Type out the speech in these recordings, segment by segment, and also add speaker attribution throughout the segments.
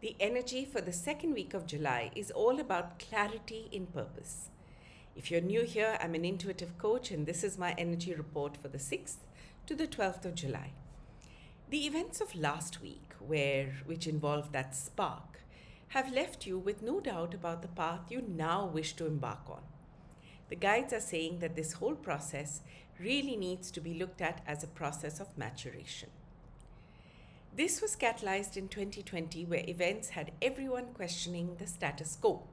Speaker 1: The energy for the second week of July is all about clarity in purpose. If you're new here, I'm an intuitive coach, and this is my energy report for the 6th to the 12th of July. The events of last week, which involved that spark, have left you with no doubt about the path you now wish to embark on. The guides are saying that this whole process really needs to be looked at as a process of maturation. This was catalyzed in 2020, where events had everyone questioning the status quo.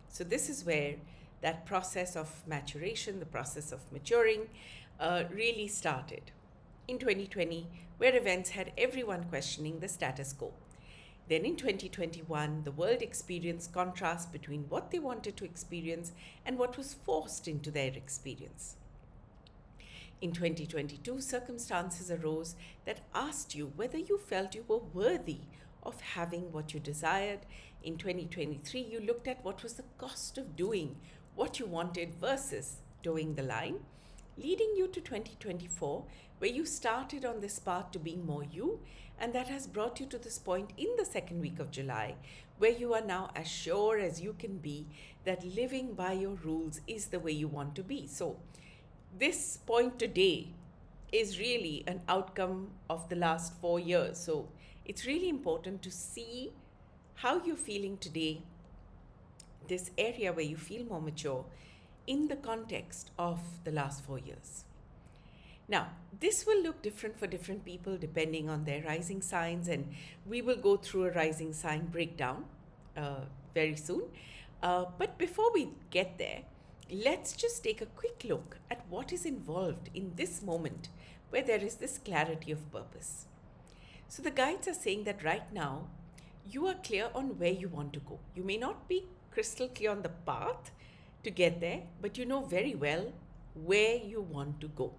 Speaker 1: So this is where that process of maturation, the process of maturing, really started. In 2020, where events had everyone questioning the status quo. Then in 2021, the world experienced contrast between what they wanted to experience and what was forced into their experience. In 2022, circumstances arose that asked you whether you felt you were worthy of having what you desired. In 2023, you looked at what was the cost of doing what you wanted versus toeing the line, leading you to 2024, where you started on this path to being more you, and that has brought you to this point in the second week of July, where you are now as sure as you can be that living by your rules is the way you want to be. So this point today is really an outcome of the last 4 years. So it's really important to see how you're feeling today, this area where you feel more mature, in the context of the last 4 years. Now, this will look different for different people depending on their rising signs, and we will go through a rising sign breakdown very soon. But before we get there, let's just take a quick look at what is involved in this moment where there is this clarity of purpose. So the guides are saying that right now, you are clear on where you want to go. You may not be crystal clear on the path to get there, but you know very well where you want to go.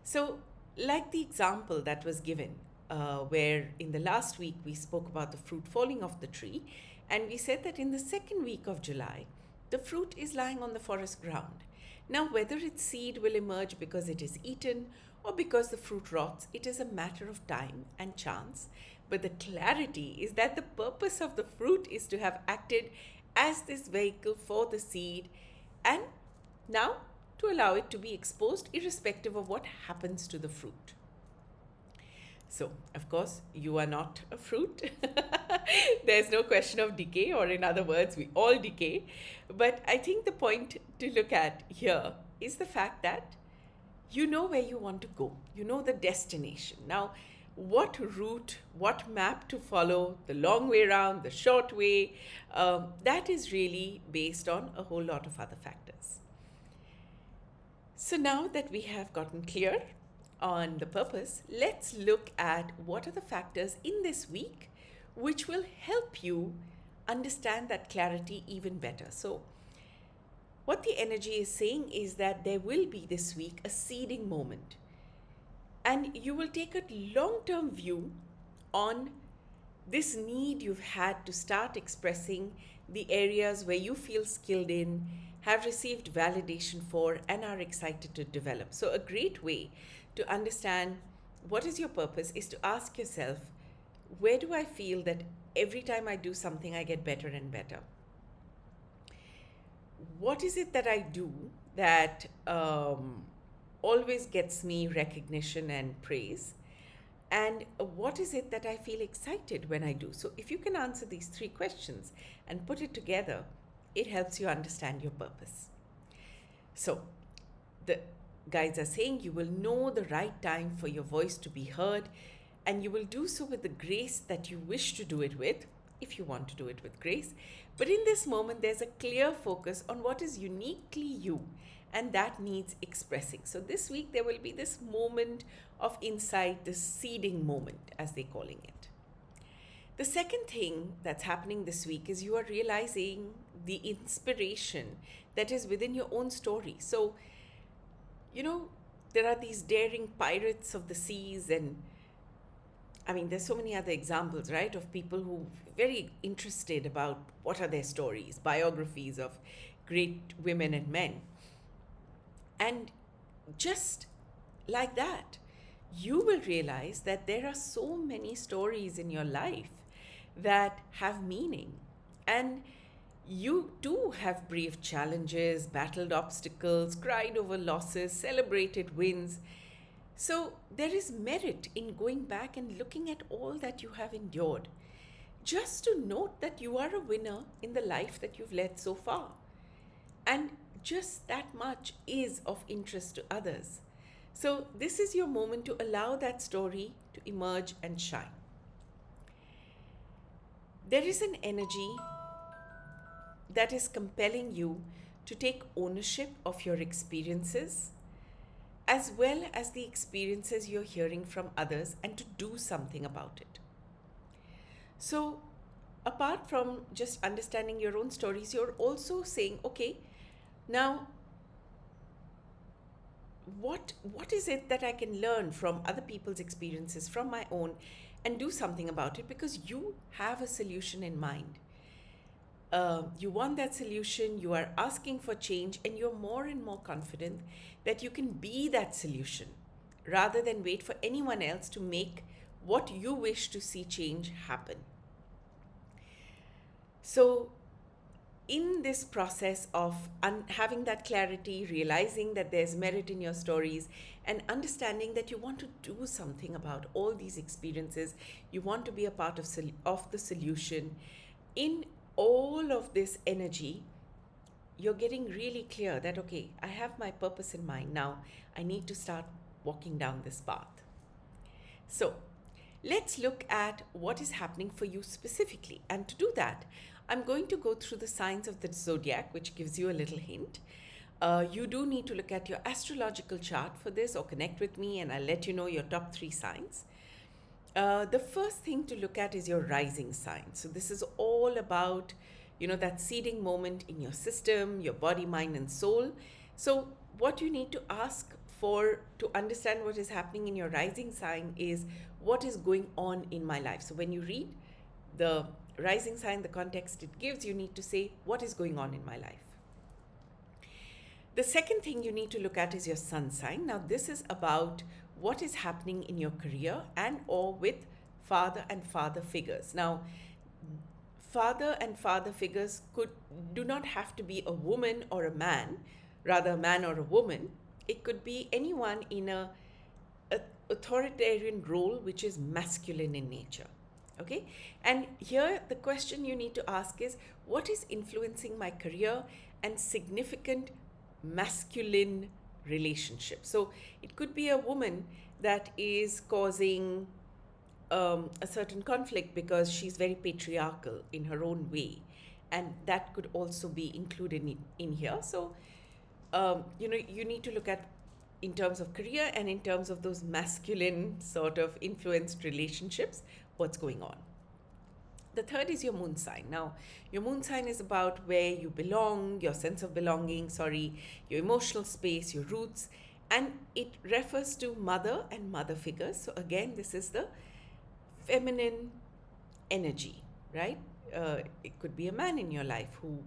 Speaker 1: So, like the example that was given, where in the last week we spoke about the fruit falling off the tree, and we said that in the second week of July, the fruit is lying on the forest ground. Now, whether its seed will emerge because it is eaten or because the fruit rots, it is a matter of time and chance. But the clarity is that the purpose of the fruit is to have acted as this vehicle for the seed, and now to allow it to be exposed irrespective of what happens to the fruit. So, of course, you are not a fruit. There's no question of decay, or in other words, we all decay. But I think the point to look at here is the fact that you know where you want to go. You know the destination. Now, what route, what map to follow, the long way around, the short way, that is really based on a whole lot of other factors. So now that we have gotten clear on the purpose, let's look at what are the factors in this week which will help you understand that clarity even better. So what the energy is saying is that there will be this week a seeding moment, and you will take a long-term view on this need you've had to start expressing the areas where you feel skilled in, have received validation for, and are excited to develop. So a great way to understand what is your purpose is to ask yourself, where do I feel that every time I do something I get better and better? What is it that I do that always gets me recognition and praise? And what is it that I feel excited when I do? So if you can answer these 3 questions and put it together, it helps you understand your purpose. So the guides are saying you will know the right time for your voice to be heard, and you will do so with the grace that you wish to do it with, if you want to do it with grace. But in this moment, there's a clear focus on what is uniquely you, and that needs expressing. So this week, there will be this moment of insight, this seeding moment, as they're calling it. The second thing that's happening this week is you are realizing the inspiration that is within your own story. So, there are these daring pirates of the seas, and I mean, there's so many other examples, right, of people who are very interested about what are their stories, biographies of great women and men. And just like that, you will realize that there are so many stories in your life that have meaning. And you too have braved challenges, battled obstacles, cried over losses, celebrated wins. So there is merit in going back and looking at all that you have endured, just to note that you are a winner in the life that you've led so far. And just that much is of interest to others. So this is your moment to allow that story to emerge and shine. There is an energy that is compelling you to take ownership of your experiences, as well as the experiences you're hearing from others, and to do something about it. So, apart from just understanding your own stories, you're also saying, okay, now what is it that I can learn from other people's experiences, from my own, and do something about it, because you have a solution in mind. You want that solution, you are asking for change, and you're more and more confident that you can be that solution rather than wait for anyone else to make what you wish to see change happen. So, in this process of having that clarity, realizing that there's merit in your stories, and understanding that you want to do something about all these experiences, you want to be a part of the solution, in all of this energy, you're getting really clear that, okay, I have my purpose in mind. Now I need to start walking down this path. So let's look at what is happening for you specifically. And to do that, I'm going to go through the signs of the zodiac, which gives you a little hint. You do need to look at your astrological chart for this, or connect with me and I'll let you know your top 3 signs. The first thing to look at is your rising sign. So this is all about, that seeding moment in your system, your body, mind, and soul. So what you need to ask for to understand what is happening in your rising sign is, what is going on in my life? So when you read the rising sign, the context it gives, you need to say, what is going on in my life? The second thing you need to look at is your sun sign. Now this is about what is happening in your career and or with father and father figures. Now, father and father figures do not have to be a woman or a man, rather a man or a woman. It could be anyone in a authoritarian role which is masculine in nature. Okay? And here the question you need to ask is, what is influencing my career and significant masculine relationship? So it could be a woman that is causing a certain conflict because she's very patriarchal in her own way, and that could also be included in here. So you need to look at, in terms of career and in terms of those masculine sort of influenced relationships, what's going on. The third is your moon sign. Now, your moon sign is about where you belong, your sense of belonging, your emotional space, your roots, and it refers to mother and mother figures. So again, this is the feminine energy, right? It could be a man in your life who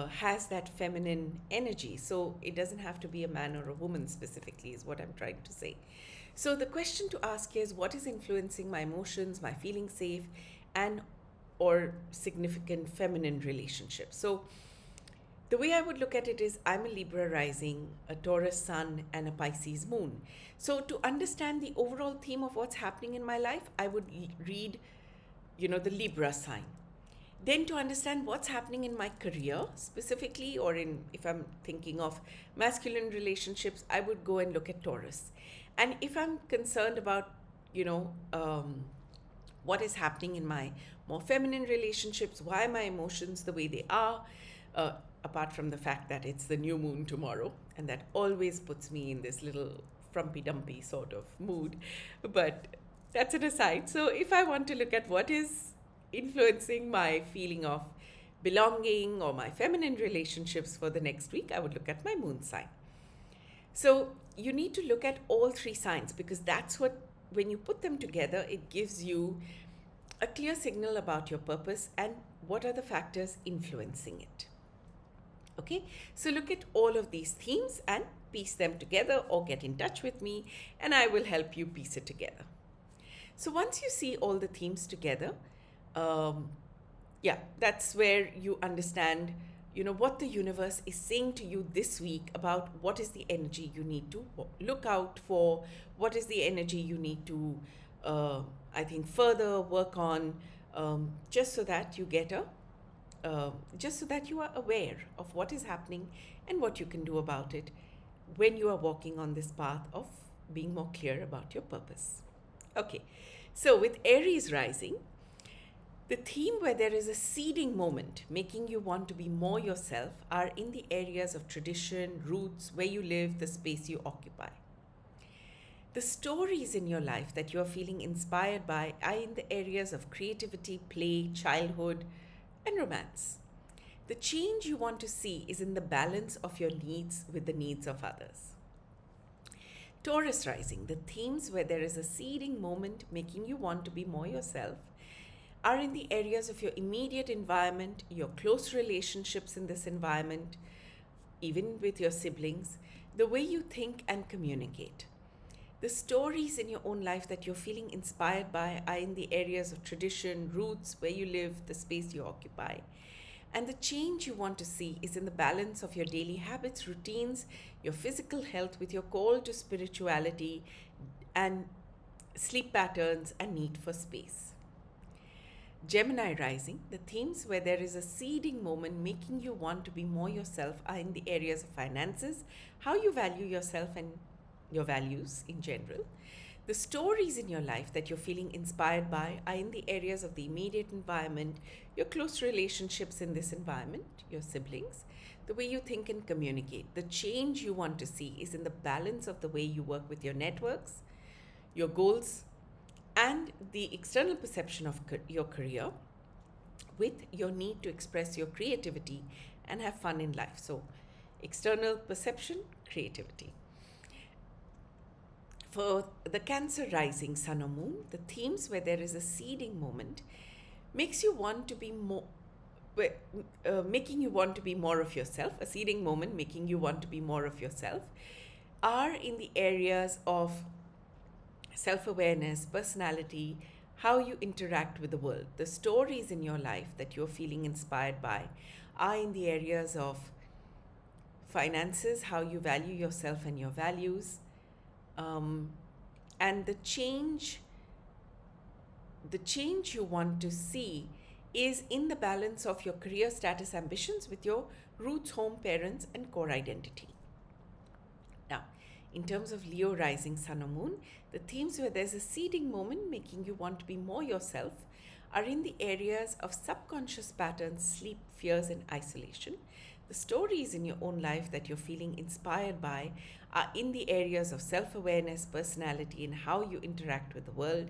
Speaker 1: has that feminine energy. So it doesn't have to be a man or a woman specifically, is what I'm trying to say. So the question to ask is, what is influencing my emotions, my feeling safe, and or significant feminine relationships? So the way I would look at it is, I'm a Libra rising, a Taurus sun, and a Pisces moon. So to understand the overall theme of what's happening in my life, I would read, the Libra sign. Then to understand what's happening in my career specifically, or if I'm thinking of masculine relationships, I would go and look at Taurus. And if I'm concerned about, what is happening in my more feminine relationships, why are my emotions the way they are, apart from the fact that it's the new moon tomorrow, and that always puts me in this little frumpy-dumpy sort of mood. But that's an aside. So if I want to look at what is influencing my feeling of belonging or my feminine relationships for the next week, I would look at my moon sign. So you need to look at all 3 signs, because that's what, when you put them together, it gives you a clear signal about your purpose and what are the factors influencing it. Okay, so look at all of these themes and piece them together, or get in touch with me and I will help you piece it together. So once you see all the themes together, Um, yeah, that's where you understand, what the universe is saying to you this week about what is the energy you need to look out for, what is the energy you need to, I think, further work on, just so that you get just so that you are aware of what is happening and what you can do about it when you are walking on this path of being more clear about your purpose. Okay, so with Aries rising, the theme where there is a seeding moment making you want to be more yourself are in the areas of tradition, roots, where you live, the space you occupy. The stories in your life that you are feeling inspired by are in the areas of creativity, play, childhood, and romance. The change you want to see is in the balance of your needs with the needs of others. Taurus rising, the themes where there is a seeding moment making you want to be more yourself are in the areas of your immediate environment, your close relationships in this environment, even with your siblings, the way you think and communicate. The stories in your own life that you're feeling inspired by are in the areas of tradition, roots, where you live, the space you occupy. And the change you want to see is in the balance of your daily habits, routines, your physical health with your call to spirituality and sleep patterns and need for space. Gemini rising, the themes where there is a seeding moment making you want to be more yourself are in the areas of finances, how you value yourself and your values in general. The stories in your life that you're feeling inspired by are in the areas of the immediate environment, your close relationships in this environment, your siblings, the way you think and communicate. The change you want to see is in the balance of the way you work with your networks, your goals, and the external perception of your career with your need to express your creativity and have fun in life. So, external perception, creativity. For the Cancer rising, Sun or Moon, the themes where there is a seeding moment makes you want to be more, making you want to be more of yourself. A seeding moment making you want to be more of yourself are in the areas of self-awareness, personality, how you interact with the world. The stories in your life that you're feeling inspired by are in the areas of finances, how you value yourself and your values, and the change you want to see is in the balance of your career status ambitions with your roots, home, parents, and core identity. Now, in terms of Leo rising, Sun or Moon, the themes where there's a seeding moment making you want to be more yourself are in the areas of subconscious patterns, sleep, fears, and isolation. The stories in your own life that you're feeling inspired by are in the areas of self-awareness, personality, and how you interact with the world.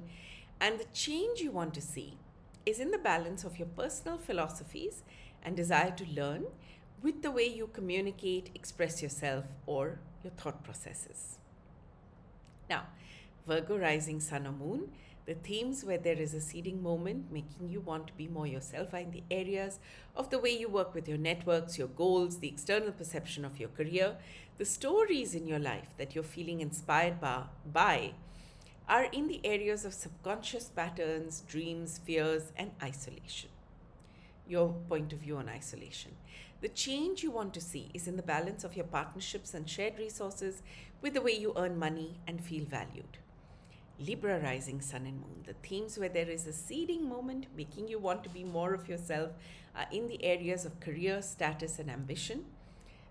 Speaker 1: And the change you want to see is in the balance of your personal philosophies and desire to learn with the way you communicate, express yourself, or your thought processes. Now, Virgo rising, Sun or Moon, the themes where there is a seeding moment making you want to be more yourself are in the areas of the way you work with your networks, your goals, the external perception of your career. The stories in your life that you're feeling inspired by are in the areas of subconscious patterns, dreams, fears, and isolation. Your point of view on isolation. The change you want to see is in the balance of your partnerships and shared resources with the way you earn money and feel valued. Libra rising, Sun and Moon, the themes where there is a seeding moment making you want to be more of yourself are in the areas of career, status, and ambition.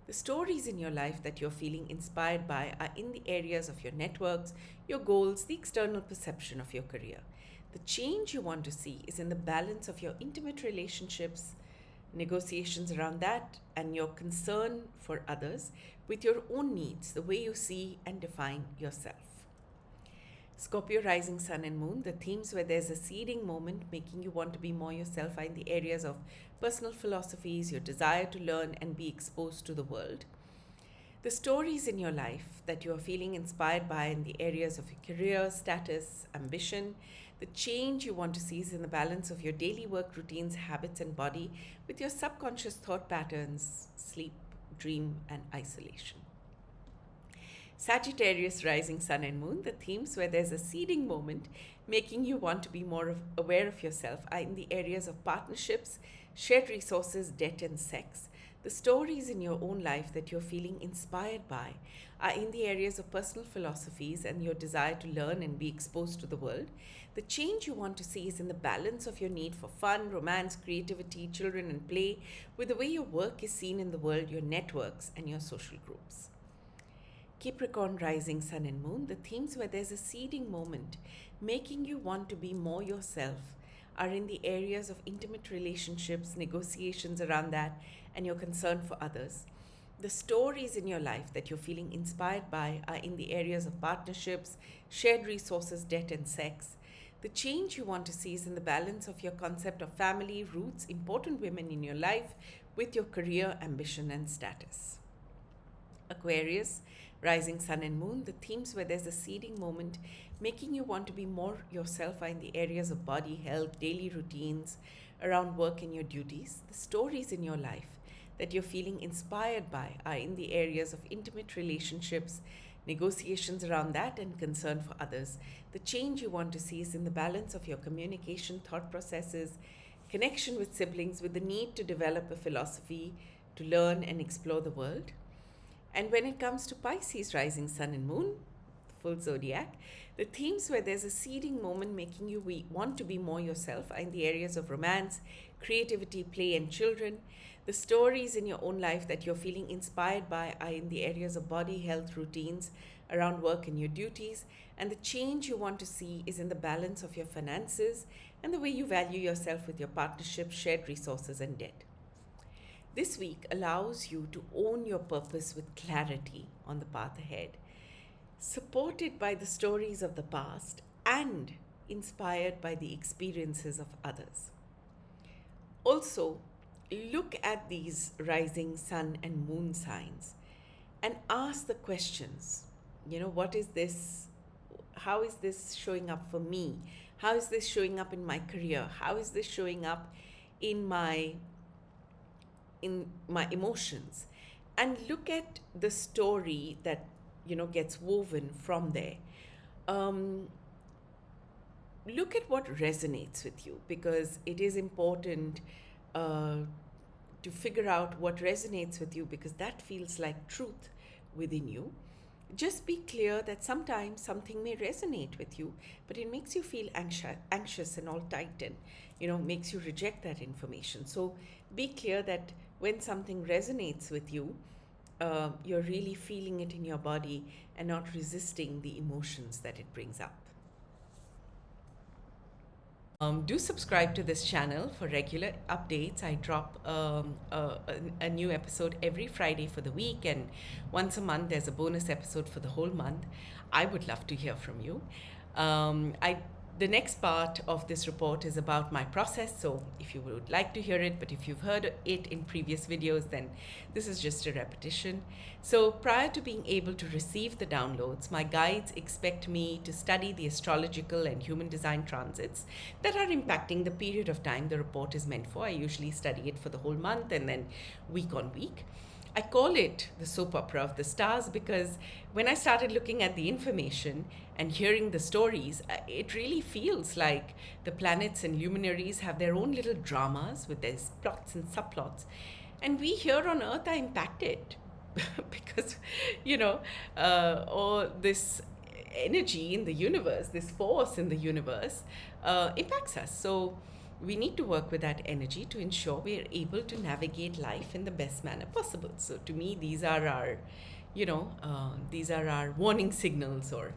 Speaker 1: The stories in your life that you're feeling inspired by are in the areas of your networks, your goals, the external perception of your career. The change you want to see is in the balance of your intimate relationships, negotiations around that, and your concern for others with your own needs, the way you see and define yourself. Scorpio rising, Sun and Moon, the themes where there's a seeding moment making you want to be more yourself are in the areas of personal philosophies, your desire to learn and be exposed to the world. The stories in your life that you are feeling inspired by in the areas of your career, status, ambition. The change you want to see is in the balance of your daily work routines, habits, and body with your subconscious thought patterns, sleep, dream, and isolation. Sagittarius rising, Sun and Moon, the themes where there's a seeding moment making you want to be more aware of yourself are in the areas of partnerships, shared resources, debt, and sex. The stories in your own life that you're feeling inspired by are in the areas of personal philosophies and your desire to learn and be exposed to the world. The change you want to see is in the balance of your need for fun, romance, creativity, children, and play, with the way your work is seen in the world, your networks, and your social groups. Capricorn rising sun and moon, the themes where there's a seeding moment making you want to be more yourself are in the areas of intimate relationships, negotiations around that, and your concern for others. The stories in your life that you're feeling inspired by are in the areas of partnerships, shared resources, debt, and sex. The change you want to see is in the balance of your concept of family, roots, important women in your life, with your career, ambition, and status. Aquarius, rising sun and moon, the themes where there's a seeding moment making you want to be more yourself are in the areas of body, health, daily routines, around work and your duties. The stories in your life that you're feeling inspired by are in the areas of intimate relationships, negotiations around that, and concern for others. The change you want to see is in the balance of your communication, thought processes, connection with siblings, with the need to develop a philosophy, to learn and explore the world. And when it comes to Pisces, rising sun and moon, full zodiac, the themes where there's a seeding moment making you want to be more yourself are in the areas of romance, creativity, play, and children. The stories in your own life that you're feeling inspired by are in the areas of body, health, routines, around work and your duties. And the change you want to see is in the balance of your finances and the way you value yourself with your partnership, shared resources, and debt. This week allows you to own your purpose with clarity on the path ahead, supported by the stories of the past and inspired by the experiences of others. Also, look at these rising sun and moon signs and ask the questions. What is this? How is this showing up for me? How is this showing up in my career? How is this showing up in my emotions? And look at the story that gets woven from there. Look at what resonates with you, because it is important to figure out what resonates with you, because that feels like truth within you. Just be clear that sometimes something may resonate with you, but it makes you feel anxious and all tight, and makes you reject that information. So be clear that when something resonates with you, you're really feeling it in your body and not resisting the emotions that it brings up. Do subscribe to this channel for regular updates. I drop a new episode every Friday for the week, and once a month there's a bonus episode for the whole month. I would love to hear from you. The next part of this report is about my process, so if you would like to hear it, but if you've heard it in previous videos, then this is just a repetition. So prior to being able to receive the downloads, my guides expect me to study the astrological and human design transits that are impacting the period of time the report is meant for. I usually study it for the whole month and then week on week. I call it the soap opera of the stars because when I started looking at the information and hearing the stories, it really feels like the planets and luminaries have their own little dramas with their plots and subplots. And we here on Earth are impacted because, all this energy in the universe, this force in the universe impacts us. So we need to work with that energy to ensure we are able to navigate life in the best manner possible. So to me, these are our, these are our warning signals, or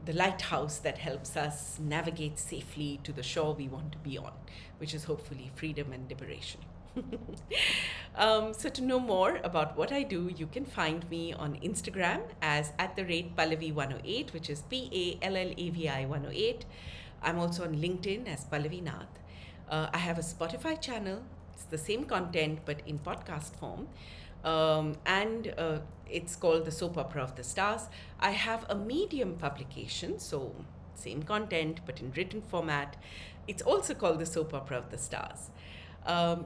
Speaker 1: the lighthouse that helps us navigate safely to the shore we want to be on, which is hopefully freedom and liberation. So to know more about what I do, you can find me on Instagram as @Pallavi108, which is PALLAVI108. I'm also on LinkedIn as Pallavi Nath. I have a Spotify channel. It's the same content but in podcast form, and it's called the Soap Opera of the Stars. I have a Medium publication, so same content but in written format. It's also called the Soap Opera of the Stars.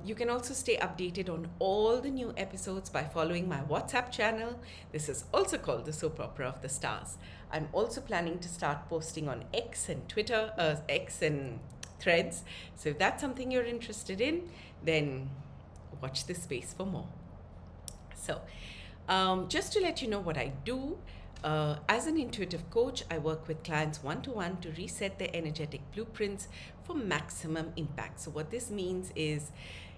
Speaker 1: You can also stay updated on all the new episodes by following my WhatsApp channel. This is also called the Soap Opera of the Stars. I'm also planning to start posting on X and Twitter, X and Threads. So if that's something you're interested in, then watch this space for more. So just to let you know what I do, as an intuitive coach, I work with clients one-to-one to reset their energetic blueprints for maximum impact. So what this means is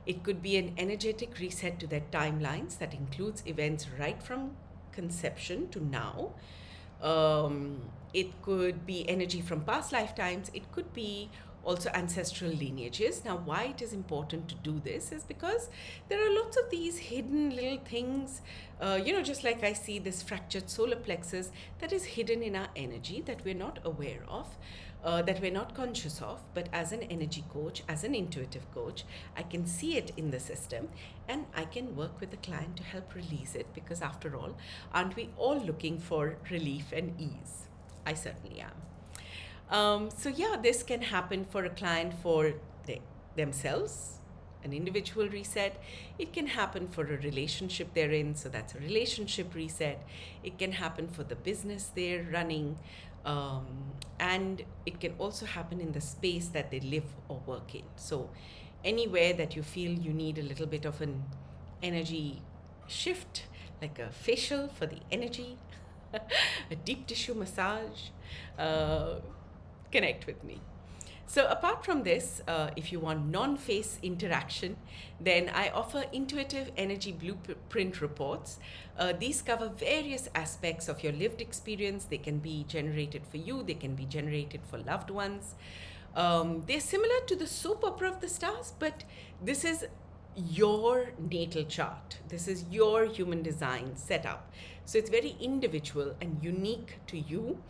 Speaker 1: it could be an energetic reset to their timelines that includes events right from conception to now. It could be energy from past lifetimes. It could be also ancestral lineages. Now, why it is important to do this is because there are lots of these hidden little things, just like I see this fractured solar plexus that is hidden in our energy that we're not aware of, that we're not conscious of. But as an energy coach, as an intuitive coach, I can see it in the system and I can work with the client to help release it, because after all, aren't we all looking for relief and ease? I certainly am. So yeah, this can happen for a client for themselves, an individual reset. It can happen for a relationship they're in, so that's a relationship reset. It can happen for the business they're running, and it can also happen in the space that they live or work in. So anywhere that you feel you need a little bit of an energy shift, like a facial for the energy, a deep tissue massage, connect with me. So apart from this, if you want non-face interaction, then I offer intuitive energy blueprint reports. These cover various aspects of your lived experience. They can be generated for you, they can be generated for loved ones. They're similar to the soap opera of the stars, but this is your natal chart. This is your human design setup. So it's very individual and unique to you.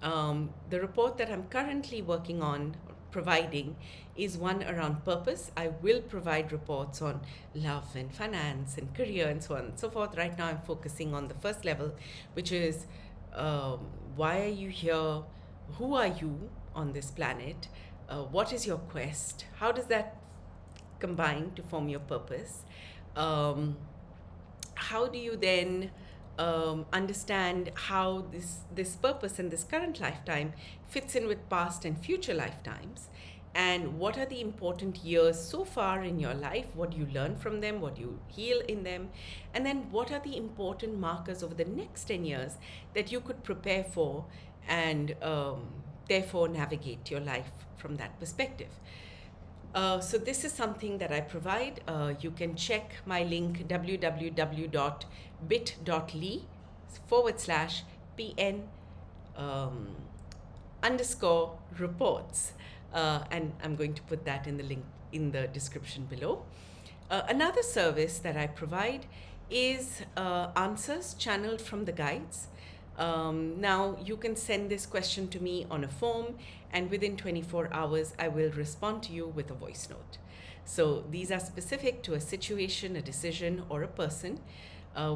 Speaker 1: The report that I'm currently working on providing is one around purpose. I will provide reports on love and finance and career and so on and so forth. Right now I'm focusing on the first level, which is why are you here? Who are you on this planet? What is your quest? How does that combine to form your purpose? How do you then understand how this purpose and this current lifetime fits in with past and future lifetimes, and what are the important years so far in your life, what do you learn from them, what do you heal in them, and then what are the important markers over the next 10 years that you could prepare for and therefore navigate your life from that perspective. So this is something that I provide. You can check my link www.bit.ly/PN _reports. And I'm going to put that in the link in the description below. Another service that I provide is answers channeled from the guides. Now you can send this question to me on a form, and within 24 hours I will respond to you with a voice note. So these are specific to a situation, a decision, or a person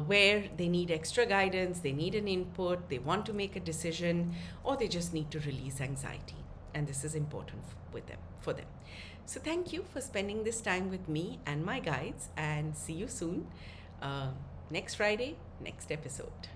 Speaker 1: where they need extra guidance, they need an input, they want to make a decision, or they just need to release anxiety. And this is important for them. So thank you for spending this time with me and my guides, and see you soon. Next Friday, next episode.